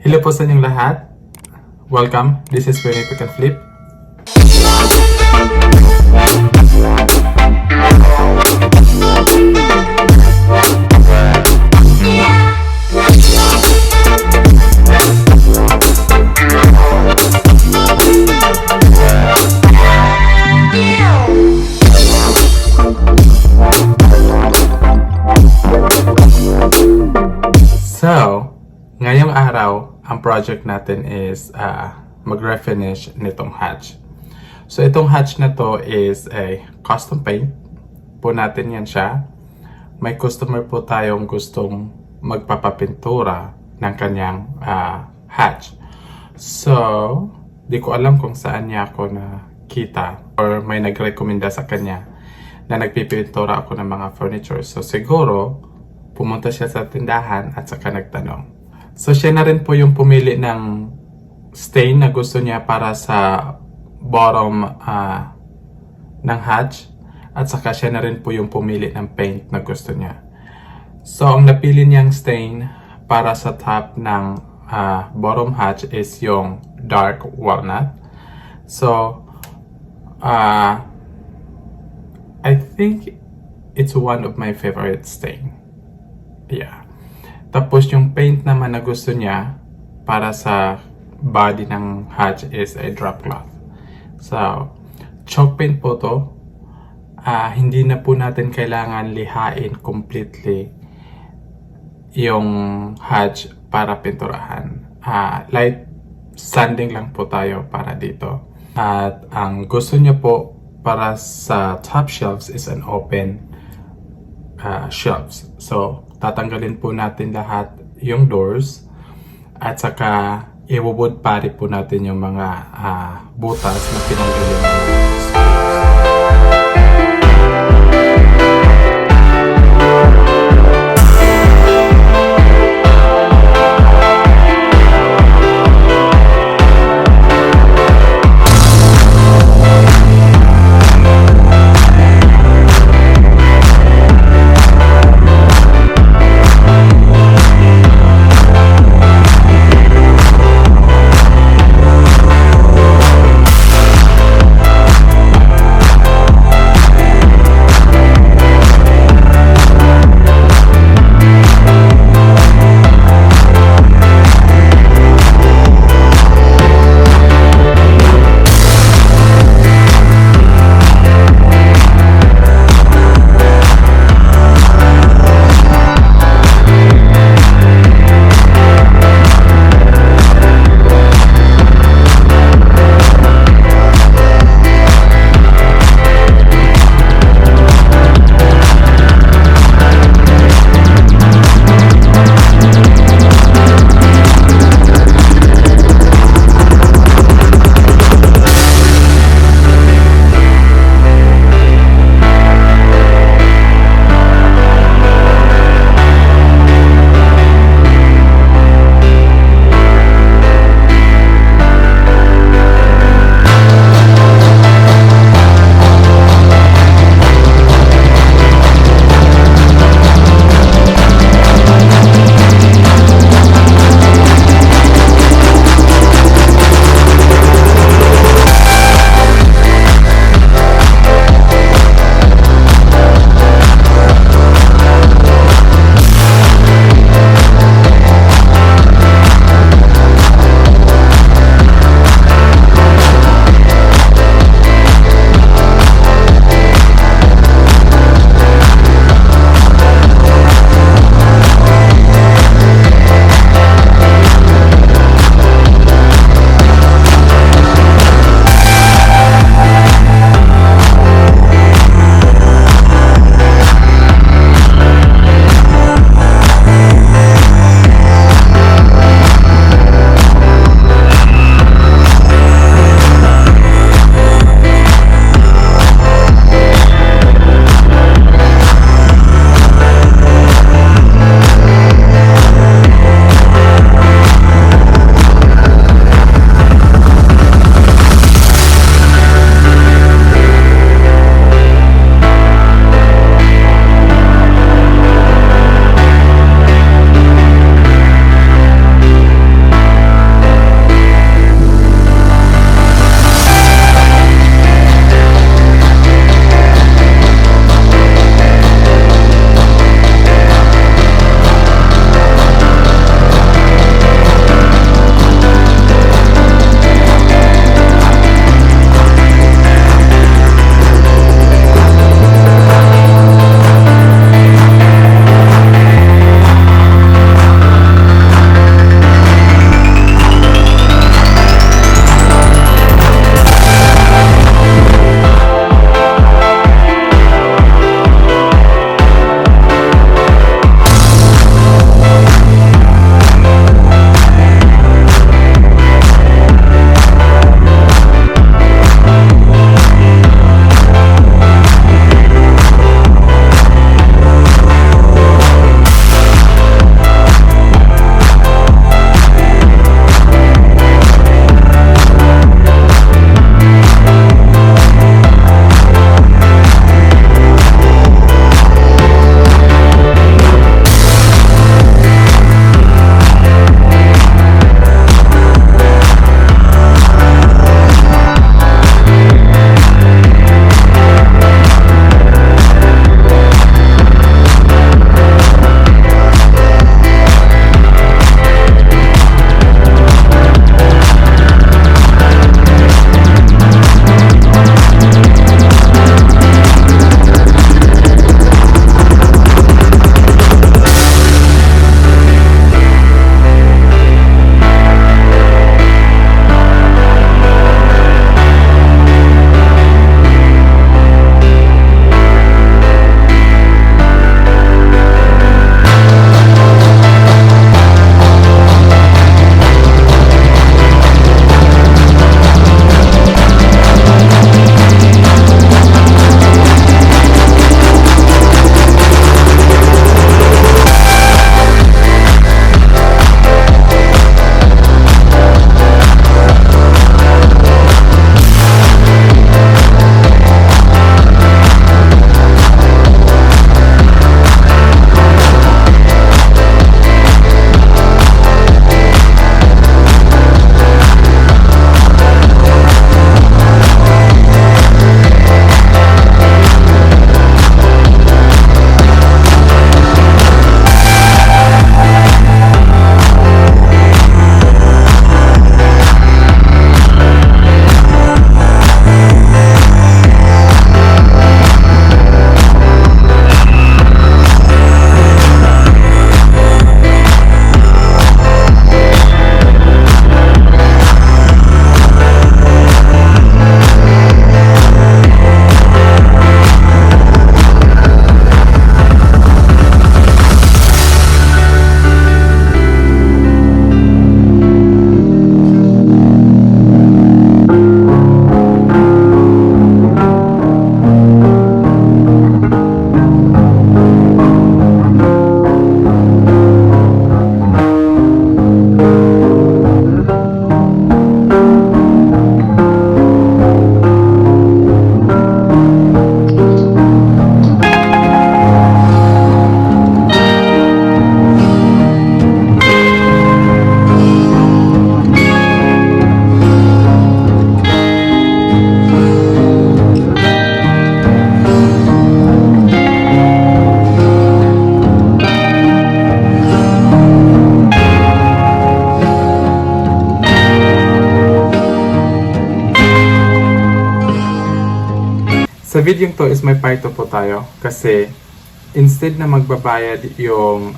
Hello po sa inyong lahat. Welcome. This is PINOY Pick and Flip. So, ngayong araw, ang project natin is mag-refinish nitong hatch. So, itong hatch na to is a custom paint. Po natin yan siya. May customer po tayong gustong magpapapintura ng kanyang hatch. So, di ko alam kung saan niya ako nakita or may nagrekomenda sa kanya na nagpipintura ako ng mga furniture. So, siguro, pumunta siya sa tindahan at saka nagtanong. So, siya na rin po yung pumili ng stain na gusto niya para sa bottom ng hatch. At saka siya na rin po yung pumili ng paint na gusto niya. So, ang napili niyang stain para sa top ng bottom hatch is yung dark walnut. So, I think it's one of my favorite stain. Yeah. Tapos yung paint naman na gusto niya para sa body ng hatch is a drop cloth. So, chalk paint po to. Hindi na po natin kailangan lihain completely yung hatch para pinturahan. Light sanding lang po tayo para dito. At ang gusto niya po para sa top shelves is an open shelves. So, tatanggalin po natin lahat yung doors at saka i-wood pare po natin yung mga butas na pinanggaling ng Sa video to is may part 2 po tayo kasi instead na magbabayad yung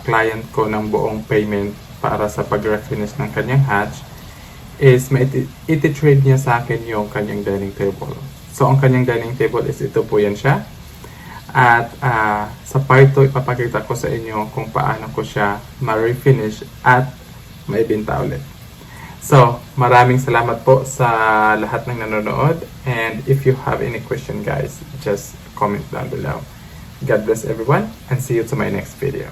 client ko ng buong payment para sa pag-refinish ng kanyang hatch, is iti-trade niya sa akin yung kanyang dining table. So, ang kanyang dining table is ito po yan siya. At sa part 2, ipapakita ko sa inyo kung paano ko siya ma-refinish at maibenta ulit. So, maraming salamat po sa lahat ng nanonood. And if you have any question, guys, just comment down below. God bless everyone and see you to my next video.